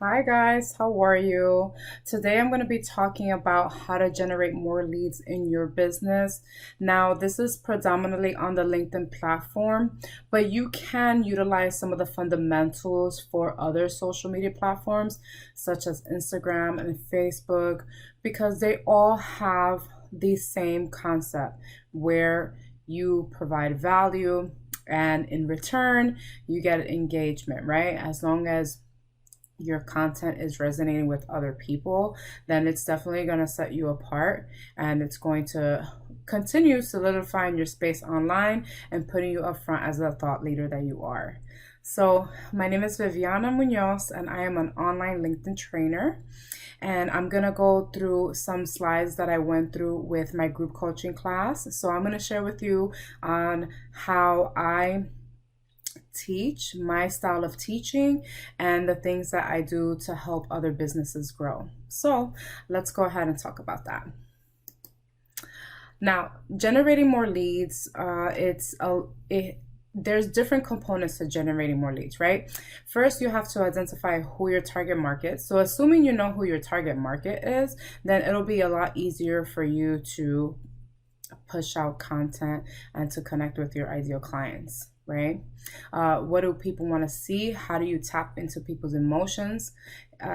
Hi guys, how are you? Today I'm going to be talking about how to generate more leads in your business. Now, this is predominantly on the LinkedIn platform, but you can utilize some of the fundamentals for other social media platforms such as Instagram and Facebook because they all have the same concept where you provide value and in return you get engagement, right? As long as your content is resonating with other people, then it's definitely going to set you apart and it's going to continue solidifying your space online and putting you up front as the thought leader that you are. So, my name is Viviana Munoz and I am an online LinkedIn trainer. And I'm going to go through some slides that I went through with my group coaching class. So, I'm going to share with you on how I teach, my style of teaching, and the things that I do to help other businesses grow. So let's go ahead and talk about that. Now, generating more leads, there's different components to generating more leads, right? First, you have to identify who your target market. So assuming you know who your target market is, then it'll be a lot easier for you to push out content and to connect with your ideal clients, right? What do people want to see? How do you tap into people's emotions?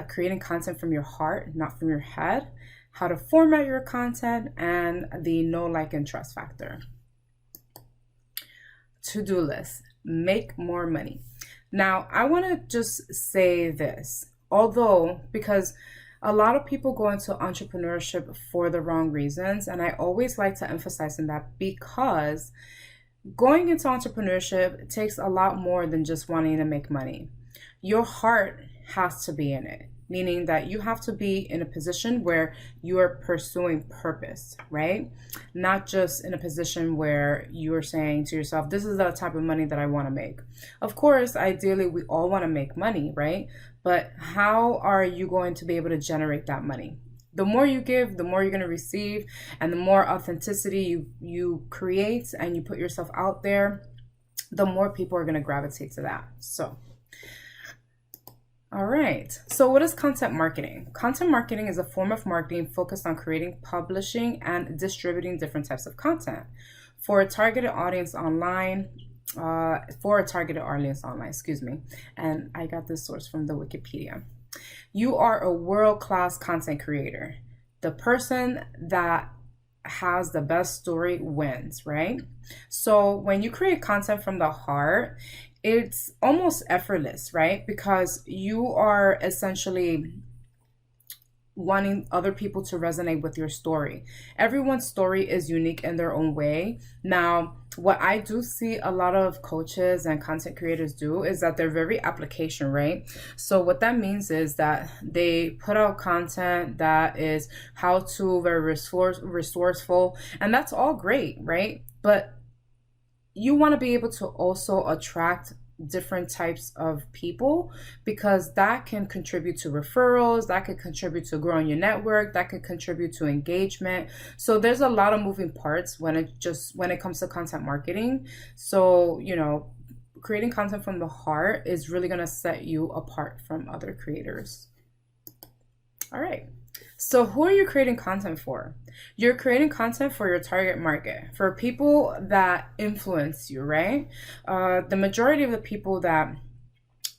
Creating content from your heart, not from your head. How to format your content, and the know, like, and trust factor. To-do list. Make more money. Now, I want to just say this, because a lot of people go into entrepreneurship for the wrong reasons, and I always like to emphasize in that because going into entrepreneurship takes a lot more than just wanting to make money. Your heart has to be in it, meaning that you have to be in a position where you are pursuing purpose, right? Not just in a position where you are saying to yourself, this is the type of money that I want to make. Of course, ideally, we all want to make money, right? But how are you going to be able to generate that money? The more you give, the more you're going to receive, and the more authenticity you create and you put yourself out there, the more people are going to gravitate to that. All right. So what is content marketing? Content marketing is a form of marketing focused on creating, publishing, and distributing different types of content for a targeted audience online. Excuse me. And I got this source from the Wikipedia. You are a world-class content creator. The person that has the best story wins, right? So when you create content from the heart, it's almost effortless, right? Because you are essentially wanting other people to resonate with your story. Everyone's story is unique in their own way. Now, what I do see a lot of coaches and content creators do is that they're very application, right? So what that means is that they put out content that is how to, very resourceful, and that's all great, right? But you want to be able to also attract different types of people because that can contribute to referrals, that could contribute to growing your network, that could contribute to engagement. So there's a lot of moving parts when it comes to content marketing. So, creating content from the heart is really going to set you apart from other creators. All right. So who are you creating content for? You're creating content for your target market, for people that influence you, right? The majority of the people that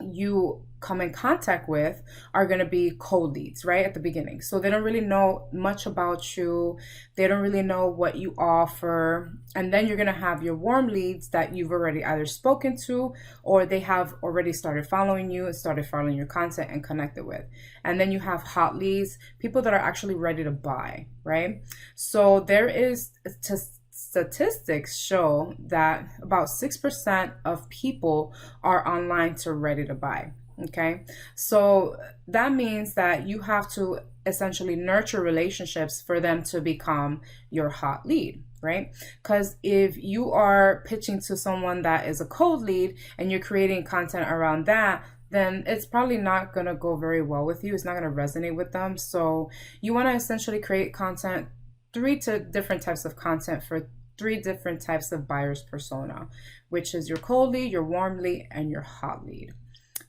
you come in contact with are going to be cold leads, right, at the beginning. So they don't really know much about you. They don't really know what you offer. And then you're going to have your warm leads that you've already either spoken to or they have already started following you, started following your content and connected with. And then you have hot leads, people that are actually ready to buy, right? So there is statistics show that about 6% of people are online to ready to buy. Okay, so that means that you have to essentially nurture relationships for them to become your hot lead, right? Because if you are pitching to someone that is a cold lead and you're creating content around that, then it's probably not going to go very well with you. It's not going to resonate with them. So you want to essentially create content, different types of content for 3 different types of buyers persona, which is your cold lead, your warm lead, and your hot lead.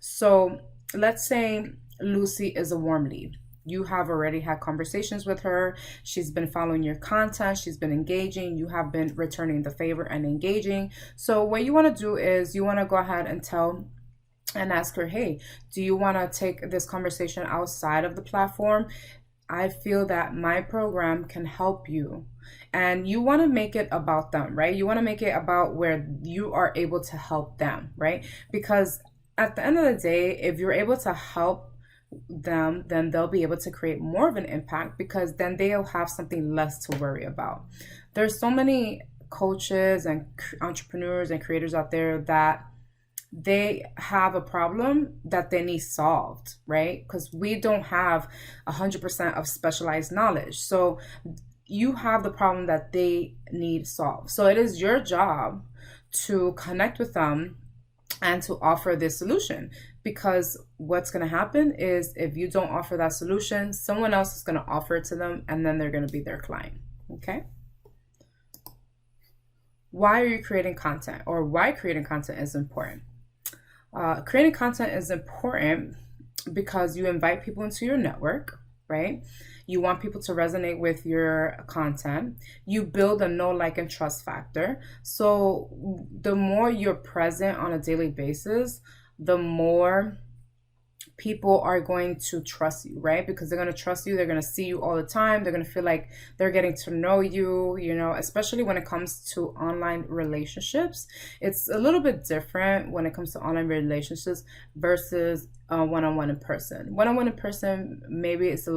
So let's say Lucy is a warm lead. You have already had conversations with her. She's been following your content. She's been engaging. You have been returning the favor and engaging. So what you want to do is you want to go ahead and tell and ask her, hey, do you want to take this conversation outside of the platform? I feel that my program can help you. And you want to make it about them, right? You want to make it about where you are able to help them, right? Because at the end of the day, if you're able to help them, then they'll be able to create more of an impact, because then they'll have something less to worry about. There's so many coaches and entrepreneurs and creators out there that they have a problem that they need solved, right? Because we don't have 100% of specialized knowledge. So you have the problem that they need solved. So it is your job to connect with them and to offer this solution, because what's going to happen is if you don't offer that solution, someone else is going to offer it to them, and then they're going to be their client. Okay. Why are you creating content, or why creating content is important? Creating content is important because you invite people into your network, right? You want people to resonate with your content. You build a know, like, and trust factor. So the more you're present on a daily basis, the more people are going to trust you, right? Because they're going to trust you. They're going to see you all the time. They're going to feel like they're getting to know you, you know, especially when it comes to online relationships. It's a little bit different when it comes to online relationships versus one-on-one in person. One-on-one in person, maybe it's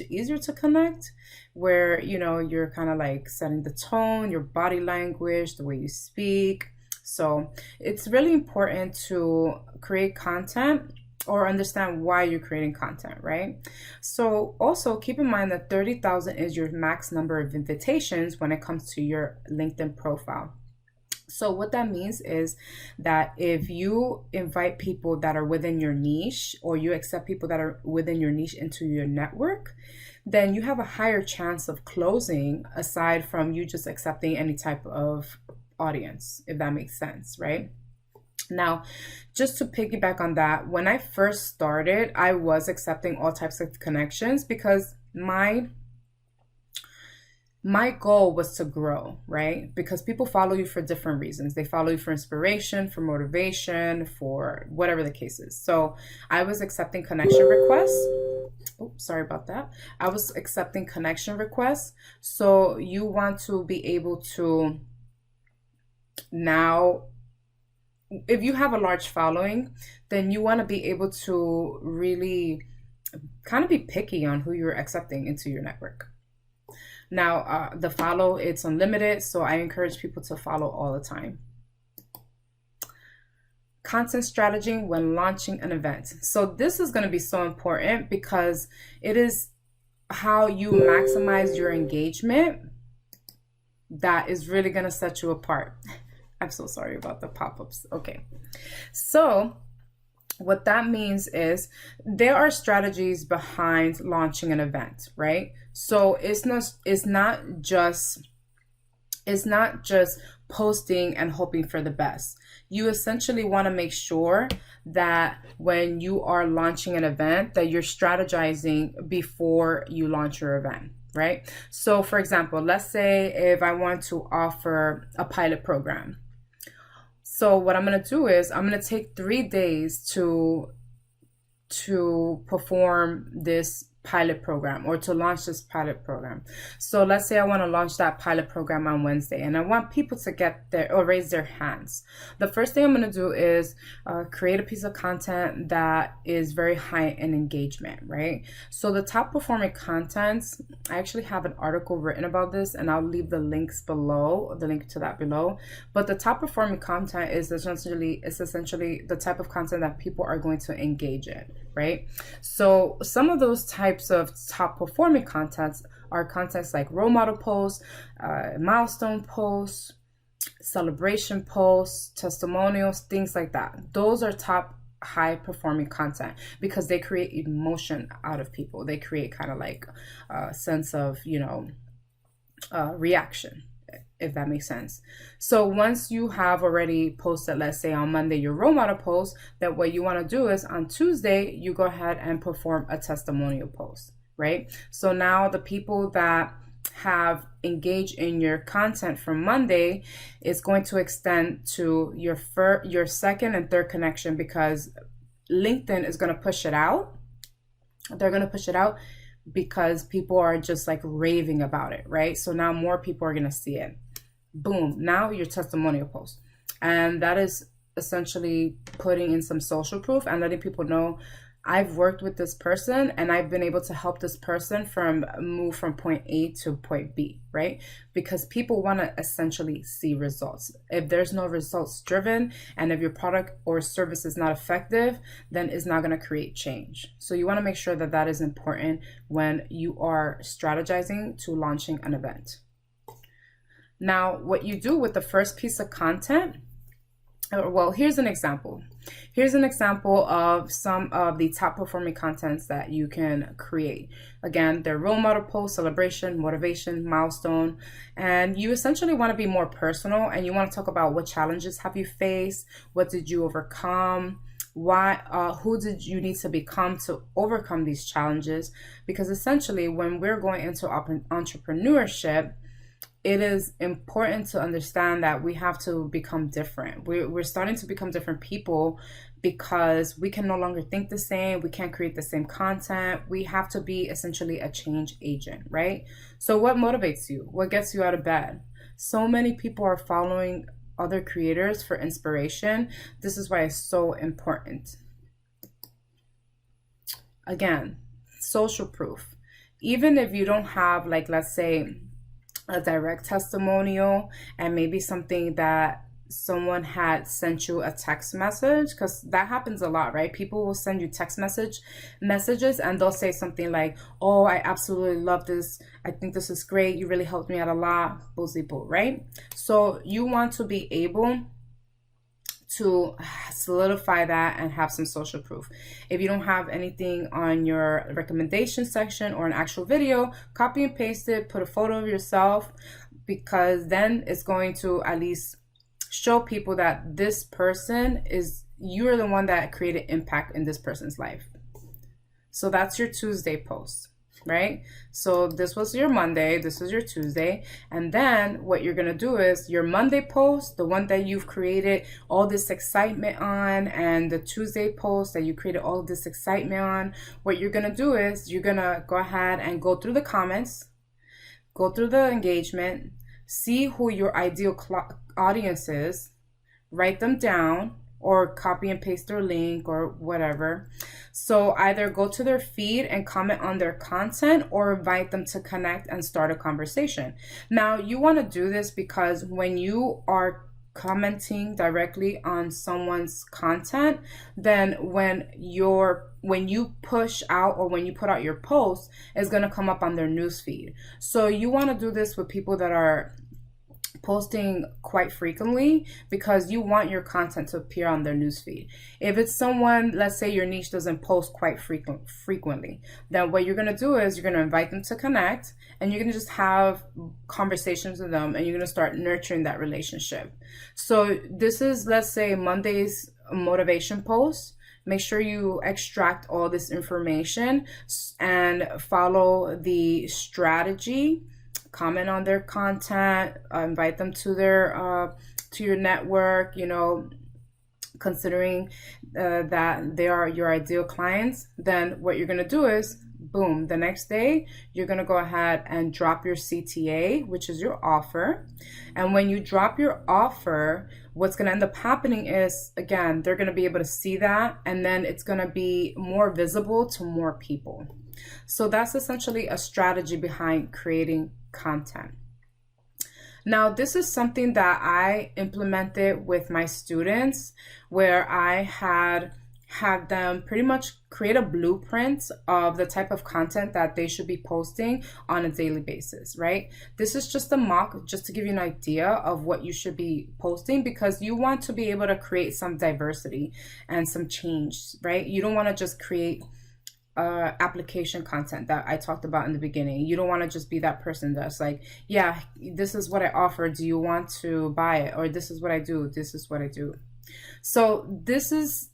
easier to connect, where, you know, you're kind of like setting the tone, your body language, the way you speak. So it's really important to create content or understand why you're creating content, right? So also keep in mind that 30,000 is your max number of invitations when it comes to your LinkedIn profile. So what that means is that if you invite people that are within your niche, or you accept people that are within your niche into your network, then you have a higher chance of closing, aside from you just accepting any type of audience, if that makes sense, right? Now, just to piggyback on that, when I first started, I was accepting all types of connections because my goal was to grow, right? Because people follow you for different reasons. They follow you for inspiration, for motivation, for whatever the case is. So I was accepting connection requests. Oh, sorry about that. I was accepting connection requests. So you want to be able to now, if you have a large following, then you want to be able to really kind of be picky on who you're accepting into your network. Now, the follow, it's unlimited, so I encourage people to follow all the time. Content strategy when launching an event. So this is going to be so important because it is how you maximize your engagement that is really going to set you apart. I'm so sorry about the pop-ups. Okay. So what that means is there are strategies behind launching an event, right? So it's not just posting and hoping for the best. You essentially want to make sure that when you are launching an event, that you're strategizing before you launch your event, right? So for example, let's say if I want to offer a pilot program. So what I'm going to do is I'm going to take 3 days to perform this pilot program, or to launch this pilot program. So let's say I want to launch that pilot program on Wednesday, and I want people to get there or raise their hands. The first thing I'm going to do is create a piece of content that is very high in engagement, right? So the top performing contents, I actually have an article written about this, and I'll leave the links below, the link to that below. But the top performing content is essentially the type of content that people are going to engage in, right? So some of those types of top performing contents are contents like role model posts, milestone posts, celebration posts, testimonials, things like that. Those are top high performing content because they create emotion out of people. They create kind of like a sense of, reaction. if that makes sense. So once you have already posted, let's say on Monday, your role model post, that what you want to do is on Tuesday, you go ahead and perform a testimonial post, right? So now the people that have engaged in your content from Monday is going to extend to your second and third connection, because LinkedIn is going to push it out. They're going to push it out because people are just like raving about it, right? So now more people are going to see it. Boom, now your testimonial post. And that is essentially putting in some social proof and letting people know, I've worked with this person and I've been able to help this person move from point A to point B, right? Because people want to essentially see results. If there's no results driven, and if your product or service is not effective, then it's not going to create change. So you want to make sure that that is important when you are strategizing to launching an event. Now, what you do with the first piece of content, well, here's an example. Here's an example of some of the top performing contents that you can create. Again, they're role model posts, celebration, motivation, milestone, and you essentially want to be more personal, and you want to talk about what challenges have you faced, what did you overcome, why, who did you need to become to overcome these challenges? Because essentially, when we're going into entrepreneurship, it is important to understand that we have to become different. We're starting to become different people because we can no longer think the same. We can't create the same content. We have to be essentially a change agent, right? So what motivates you? What gets you out of bed? So many people are following other creators for inspiration. This is why it's so important. Again, social proof. Even if you don't have, like, let's say, a direct testimonial and maybe something that someone had sent you a text message, because that happens a lot, right? People will send you text messages and they'll say something like, oh, I absolutely love this. I think this is great. You really helped me out a lot. Boozy boo, right? So you want to be able to solidify that and have some social proof. If you don't have anything on your recommendation section or an actual video, copy and paste it, put a photo of yourself, because then it's going to at least show people that this person is, you're the one that created impact in this person's life. So that's your Tuesday post, right? So this was your Monday, this is your Tuesday, and then what you're gonna do is your Monday post, the one that you've created all this excitement on, and the Tuesday post that you created all this excitement on, what you're gonna do is you're gonna go ahead and go through the comments, go through the engagement, see who your ideal audience is, write them down, or copy and paste their link or whatever. So either go to their feed and comment on their content, or invite them to connect and start a conversation. Now, you want to do this because when you are commenting directly on someone's content, then when you push out, or when you put out your post, it's going to come up on their newsfeed. So you want to do this with people that are posting quite frequently, because you want your content to appear on their newsfeed. If it's someone, let's say your niche doesn't post quite frequently, then what you're going to do is you're going to invite them to connect, and you're going to just have conversations with them, and you're going to start nurturing that relationship. So this is, let's say, Monday's motivation post. Make sure you extract all this information and follow the strategy. Comment on their content, invite them to their to your network, considering that they are your ideal clients. Then what you're going to do is, boom, the next day you're going to go ahead and drop your CTA, which is your offer. And when you drop your offer, what's going to end up happening is, again, they're going to be able to see that, and then it's going to be more visible to more people. So that's essentially a strategy behind creating content. Now, this is something that I implemented with my students, where I had them pretty much create a blueprint of the type of content that they should be posting on a daily basis, right? This is just a mock, just to give you an idea of what you should be posting, because you want to be able to create some diversity and some change, right? You don't want to just create application content that I talked about in the beginning. You don't want to just be that person that's like, yeah, this is what I offer. Do you want to buy it? Or this is what I do. This is what I do. So this is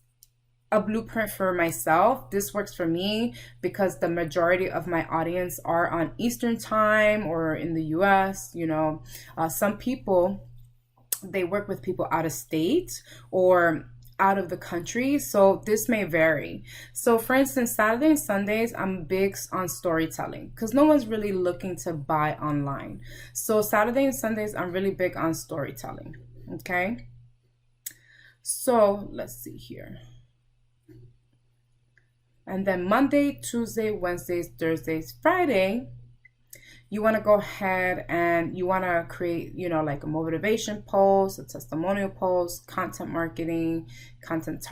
a blueprint for myself. This works for me because the majority of my audience are on Eastern time or in the US. Some people, they work with people out of state or out of the country, so this may vary. So for instance, Saturday and Sundays, I'm big on storytelling because no one's really looking to buy online. So Saturday and Sundays, I'm really big on storytelling. Okay, so let's see here. And then Monday, Tuesday, Wednesdays, Thursdays, Friday, you want to go ahead and you want to create, like a motivation post, a testimonial post, content marketing, content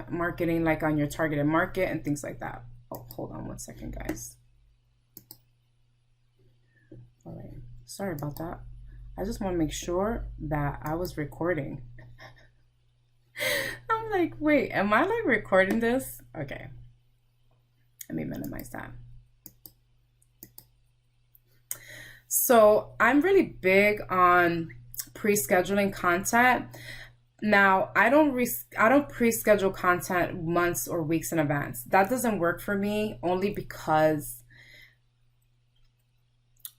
marketing, like on your targeted market and things like that. Oh, hold on one second, guys. All right. Sorry about that. I just want to make sure that I was recording. I'm like, wait, am I like recording this? Okay. Let me minimize that. So I'm really big on pre-scheduling content. Now, I don't pre-schedule content months or weeks in advance. That doesn't work for me, only because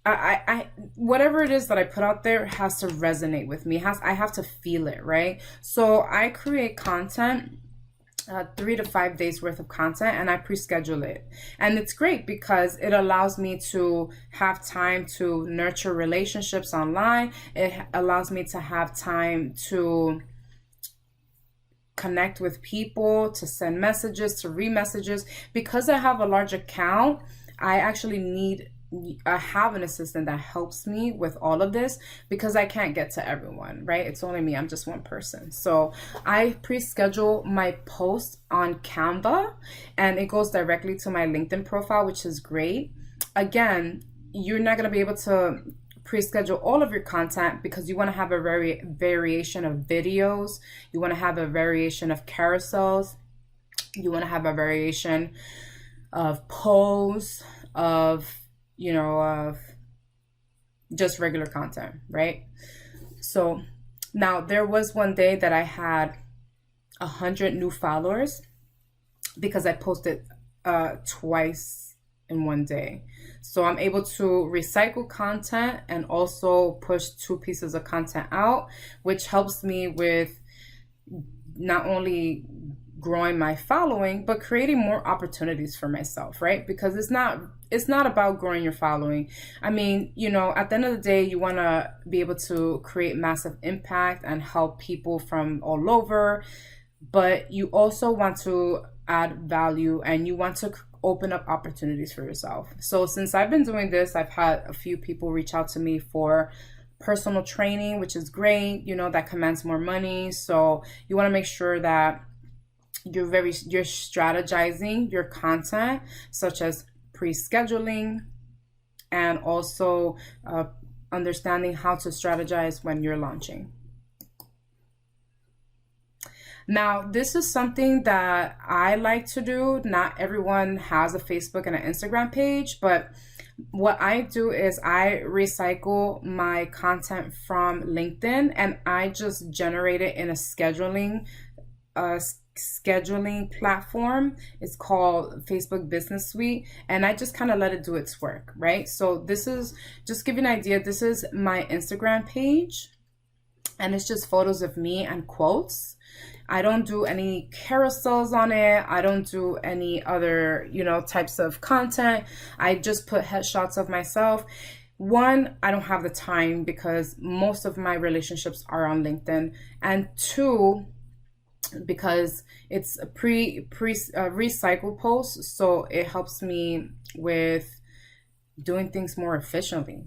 I whatever it is that I put out there has to resonate with me. I have to feel it, right? So I create content, 3 to 5 days worth of content, and I pre-schedule it. And it's great because it allows me to have time to nurture relationships online. It allows me to have time to connect with people, to send messages, to read messages. Because I have a large account, I have an assistant that helps me with all of this because I can't get to everyone, right? It's only me. I'm just one person. So I pre-schedule my post on Canva and it goes directly to my LinkedIn profile, which is great. Again, you're not going to be able to pre-schedule all of your content because you want to have a variation of videos. You want to have a variation of carousels. You want to have a variation of polls, of just regular content, right? So now there was one day that I had 100 new followers because I posted twice in one day. So I'm able to recycle content and also push 2 pieces of content out, which helps me with not only growing my following, but creating more opportunities for myself, right? Because it's not about growing your following. I mean, at the end of the day, you want to be able to create massive impact and help people from all over, but you also want to add value and you want to open up opportunities for yourself. So since I've been doing this, I've had a few people reach out to me for personal training, which is great, that commands more money. So you want to make sure that you're strategizing your content, such as pre-scheduling and also understanding how to strategize when you're launching. Now, this is something that I like to do. Not everyone has a Facebook and an Instagram page, but what I do is I recycle my content from LinkedIn and I just generate it in a scheduling platform. It's called Facebook Business Suite, and I just kind of let it do its work, right? So this is just give you an idea. This is my Instagram page and it's just photos of me and quotes. I don't do any carousels on it. I don't do any other, types of content. I just put headshots of myself. One, I don't have the time because most of my relationships are on LinkedIn, and 2, because it's a recycle post, so it helps me with doing things more efficiently.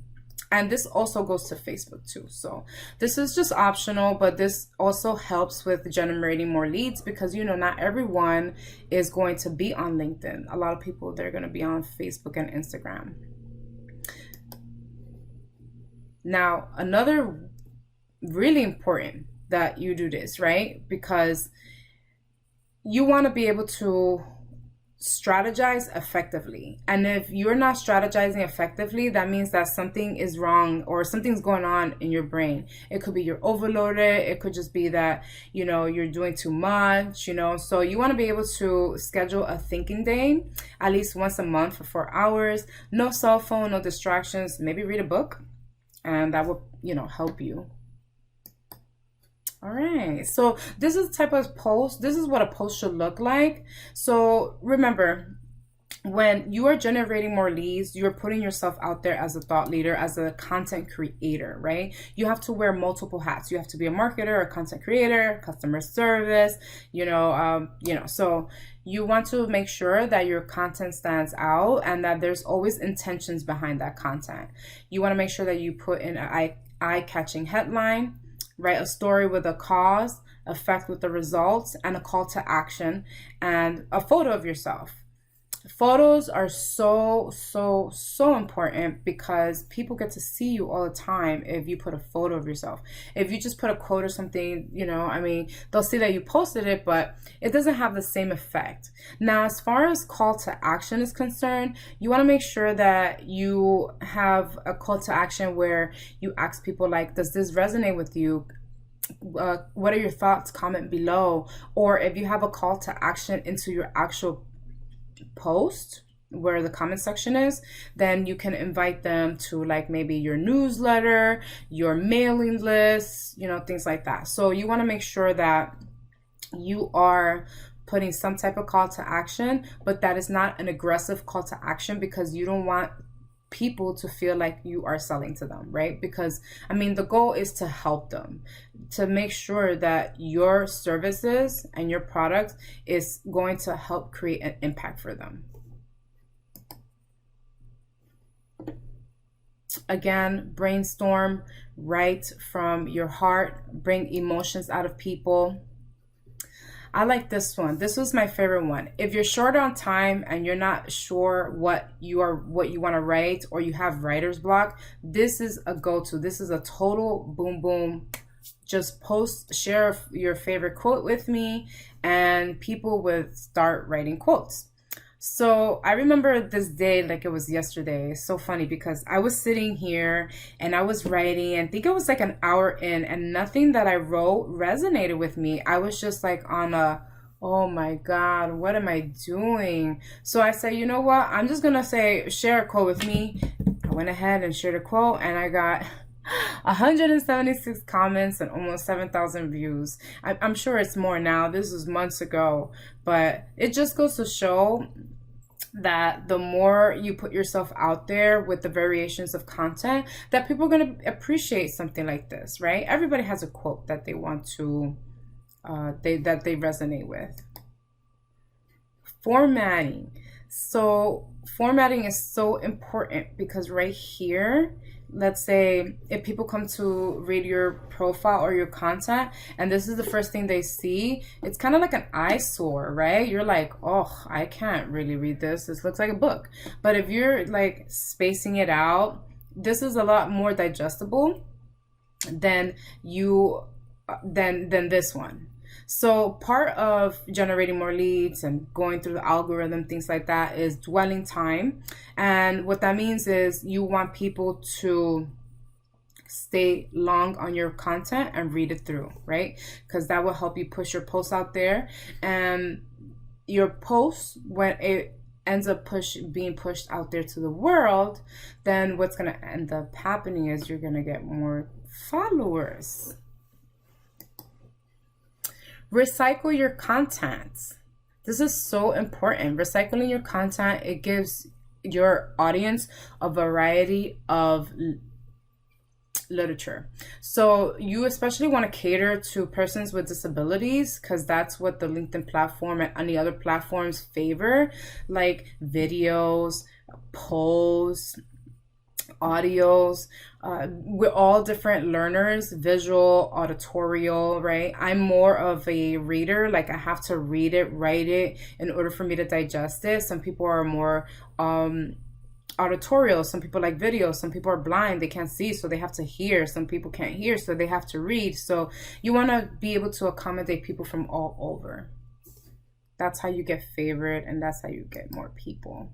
And this also goes to Facebook too. So this is just optional, but this also helps with generating more leads because, not everyone is going to be on LinkedIn. A lot of people, they're going to be on Facebook and Instagram. Now, another really important that you do this, right? Because you want to be able to strategize effectively. And if you're not strategizing effectively, that means that something is wrong or something's going on in your brain. It could be you're overloaded. It could just be that, you're doing too much, So you want to be able to schedule a thinking day at least once a month for 4 hours. No cell phone, no distractions. Maybe read a book, and that will, help you. All right, so this is the type of post. This is what a post should look like. So remember, when you are generating more leads, you're putting yourself out there as a thought leader, as a content creator, right? You have to wear multiple hats. You have to be a marketer, a content creator, customer service, so you want to make sure that your content stands out and that there's always intentions behind that content. You want to make sure that you put in an eye-catching headline, write a story with a cause, effect with the results, and a call to action, and a photo of yourself. Photos are so important because people get to see you all the time if you put a photo of yourself. If you just put a quote or something, they'll see that you posted it, but it doesn't have the same effect. Now, as far as call to action is concerned, you want to make sure that you have a call to action where you ask people like, does this resonate with you? What are your thoughts? Comment below. Or if you have a call to action into your actual post where the comment section is, then you can invite them to like maybe your newsletter, your mailing list, things like that. So you want to make sure that you are putting some type of call to action, but that is not an aggressive call to action, because you don't want people to feel like you are selling to them, right? Because the goal is to help them, to make sure that your services and your product is going to help create an impact for them. Again, brainstorm, write from your heart, bring emotions out of people. I like this one. This was my favorite one. If you're short on time and you're not sure what you want to write, or you have writer's block, this is a go-to. This is a total boom boom. Just share your favorite quote with me, and people would start writing quotes. So I remember this day like it was yesterday. It's so funny because I was sitting here and I was writing, and I think it was like an hour in, and nothing that I wrote resonated with me. I was just like on oh my God, what am I doing? So I said, you know what? I'm just going to share a quote with me. I went ahead and shared a quote, and I got 176 comments and almost 7,000 views. I'm sure it's more now. This was months ago, but it just goes to show that the more you put yourself out there with the variations of content, that people are going to appreciate something like this, right? Everybody has a quote that they want to, that they resonate with. Formatting. So formatting is so important because right here, let's say if people come to read your profile or your content and this is the first thing they see, it's kind of like an eyesore, right? You're like, oh, I can't really read this. This looks like a book. But if you're like spacing it out, this is a lot more digestible than this one. So part of generating more leads and going through the algorithm, things like that, is dwelling time. And what that means is you want people to stay long on your content and read it through, right? Because that will help you push your posts out there. And your posts, when it ends up being pushed out there to the world, then what's going to end up happening is you're going to get more followers. Recycle your content. This is so important. Recycling your content, it gives your audience a variety of literature. So you especially want to cater to persons with disabilities, because that's what the LinkedIn platform and any other platforms favor, like videos, polls, audios. We're all different learners, visual, auditorial, right? I'm more of a reader. Like I have to read it, write it in order for me to digest it. Some people are more auditorial. Some people like video. Some people are blind. They can't see, so they have to hear. Some people can't hear, so they have to read. So you want to be able to accommodate people from all over. That's how you get favored, and that's how you get more people.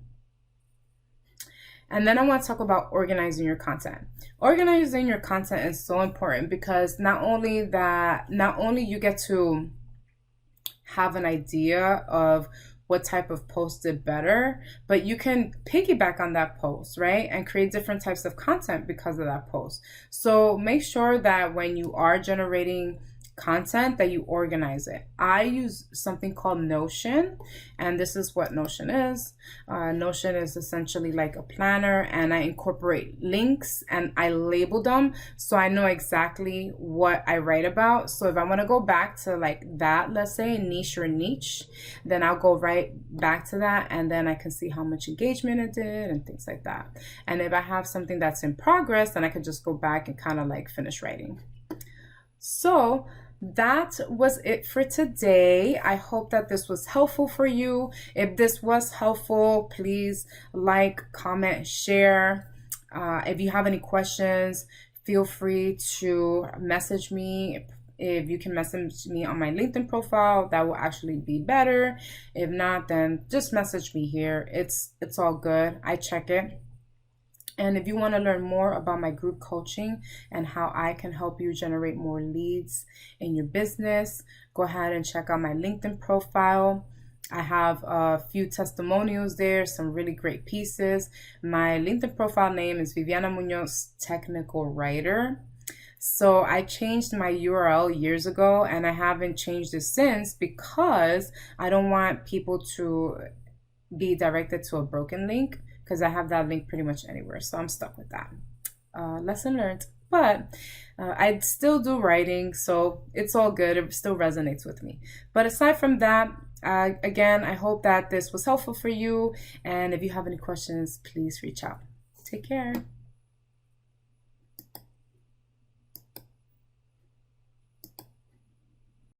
And then I want to talk about organizing your content. Organizing your content is so important because not only you get to have an idea of what type of post did better, but you can piggyback on that post, right? And create different types of content because of that post. So make sure that when you are generating content that you organize it. I use something called Notion, and this is what Notion is. Notion is essentially like a planner, and I incorporate links and I label them so I know exactly what I write about. So if I want to go back to like that, let's say niche or niche, then I'll go right back to that, and then I can see how much engagement it did and things like that. And if I have something that's in progress, then I can just go back and kind of like finish writing. So that was it for today. I hope that this was helpful for you. If this was helpful, please like, comment, share. If you have any questions, feel free to message me. If you can message me on my LinkedIn profile, that will actually be better. If not, then just message me here. It's all good. I check it. And if you want to learn more about my group coaching and how I can help you generate more leads in your business, go ahead and check out my LinkedIn profile. I have a few testimonials there, some really great pieces. My LinkedIn profile name is Viviana Munoz Technical Writer. So I changed my URL years ago, and I haven't changed it since because I don't want people to be directed to a broken link, because I have that link pretty much anywhere. So I'm stuck with that. Lesson learned. But I still do writing, so it's all good. It still resonates with me. But aside from that, again, I hope that this was helpful for you. And if you have any questions, please reach out. Take care.